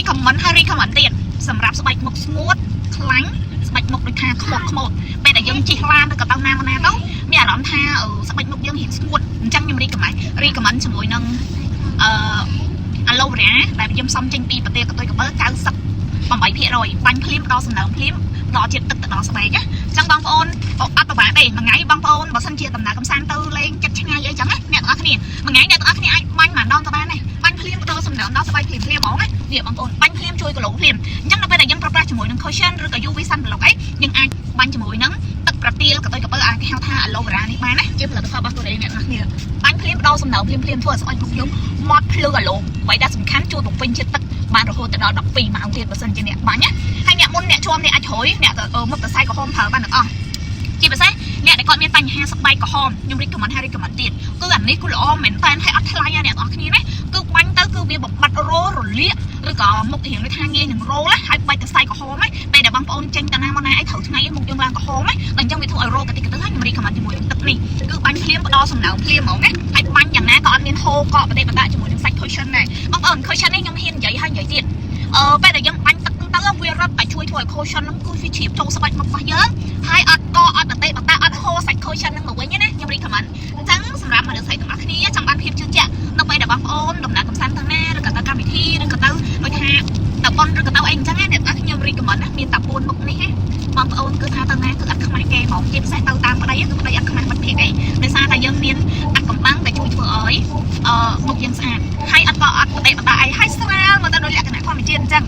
recommend ហើយ recommend ទៀតសម្រាប់ស្បែកមុខស្ងួតខ្លាញ់ស្បែកមុខដូចថាខ្មោចពេលដែលយើងជិះឡានទៅក៏ទៅណាទៅមានអារម្មណ៍ថាស្បែកមុខយើងរៀងស្ងួតអញ្ចឹងខ្ញុំ recommend ជាមួយនឹងaloe vera ដែលខ្ញុំសំចេញពីប្រទេសកតុយកបឺ98%បាញ់ភ្លាមដល់សំណើមភ្លាមដល់ជាតិទឹកទៅដល់ស្បែកណាអញ្ចឹងបងប្អូនអត់ប្របាកទេមួយថ្ងៃបងប្អូនបើសិនជាដំណើរកំសាន្តទៅលេងចិត្តឆ្ងាយអីចឹងណាអ្នកទាំងអស់គ្នាមួយថ្ងៃអ្នកទាំងអស់គ្នាអាចបាញ់ម្ដងទៅបានដែរបាញ់ភ្លាមដល់សំណើមដល់ស្បែកភ្លាមហ្មងណាវាបងប្អូនបាញ់ភ្លាមជួយកន្លងភ្លាមអញ្ចឹងដល់ពេលដែលយើងប្រើប្រាស់ជាមួយនឹង cushion ឬក៏ UV sunblock អីយើងអាចបាញ់ជាមួយនឹងទឹកប្រទាលកតុយកបឺគេហៅថា aloe vera នេះបានណាជាផលិតផលរបស់ខ្លួនឯងអ្នកទាំងអស់គ្នាបាញ់ភ្លាមដល់សំណើមភ្លាមធ្វើឲ្យស្បែកមុខយើងម៉ត់ភ្លឺអាឡូអ្វីដែលសំខាន់ជួយបំពេញជាតិទឹកបានរហូតដល់12ម៉ោងទៀតបើសិនជាអ្នកបាញ់ណាហើយអ្នកមុនអ្នកជួមអ្នកអាចជ្រួយអ្នកមុខសរសៃក្រហមប្រើបានទាំងអស់ជាពិសេសអ្នកដែលគាត់មានបញ្ហាស្បែកក្រហមខ្ញុំ recommend ទៀតគឺអានេះគឺល្អមែនតើហើយអត់ថ្លៃណាអ្នកទាំងអស់គ្នាណាគឺបាញ់ទៅគឺវាបំបត្តិរលាកឬក៏មុខរៀងដូចថាងាយនឹងរោណាហើយបែកទៅស្បែកក្រហមហ្នឹងពេលដែលបងប្អូនចេញទៅណាមកណាអីត្រូវថ្ងៃមុខយើងឡើងក្រហមហ្នឹងដល់អញ្ចឹងវាធ្វើឲ្យរោកតិចទៅហើយខ្ញុំ recommend ជាមួយនឹងទឹកនេះគឺបាញ់ភ្លាមផ្ដល់សំណើមភ្លាមហ្មងណាហើយបាញ់យ៉ាងណាក៏អត់មានហូរកកប្រទេសបតាជាមួយនឹងសាច់ cushion ដែរបងប្អូន cushion នេះខ្ញុំហ៊ាននិយាយហើយនិយាយទៀតពេលដែលយើងបាញ់ទឹកទៅវារត់តែជួយធ្វើឲ្យ cushion ហ្នឹងគឺវាជ្រាបចូលស្បែកមុខរបស់យើងហើយអត់កអត់ប្រទេសបតាអត់ហូរសាច់ cushion ហ្នឹងមកវិញណាខ្ញុំ recommend អញ្ចឹងសម្រាប់មនុស្សស្រីទាំងអស់គ្នាចង់បានភាពជឿជាក់នៅពេលដែលបងប្អូនដំណើរកំសាន្តទៅណាឬក៏ទៅកម្មវិធីឬក៏ទៅដូចថាទៅប៉ុនឬក៏ទៅអីអញ្ចឹងណាអ្នកខ្ញុំ recommend ណាមានតែ4មុខនេះបងប្អូនគឺថាទៅណាគឺអត់ខ្មាស់គេហ្មងជាពិសេសទៅតាមប្តីគឺប្តីអត់ខ្មាស់បាត់ភេកអីដោយសារតែយើងមានអាត់កំបាំងដែលជួយធ្វើឲ្យមុខយើងស្អាតហើយអត់ប្រទេសបតាអីហើយស្រាលមកទៅដោយលក្ខណៈធម្មជាតិអញ្ចឹង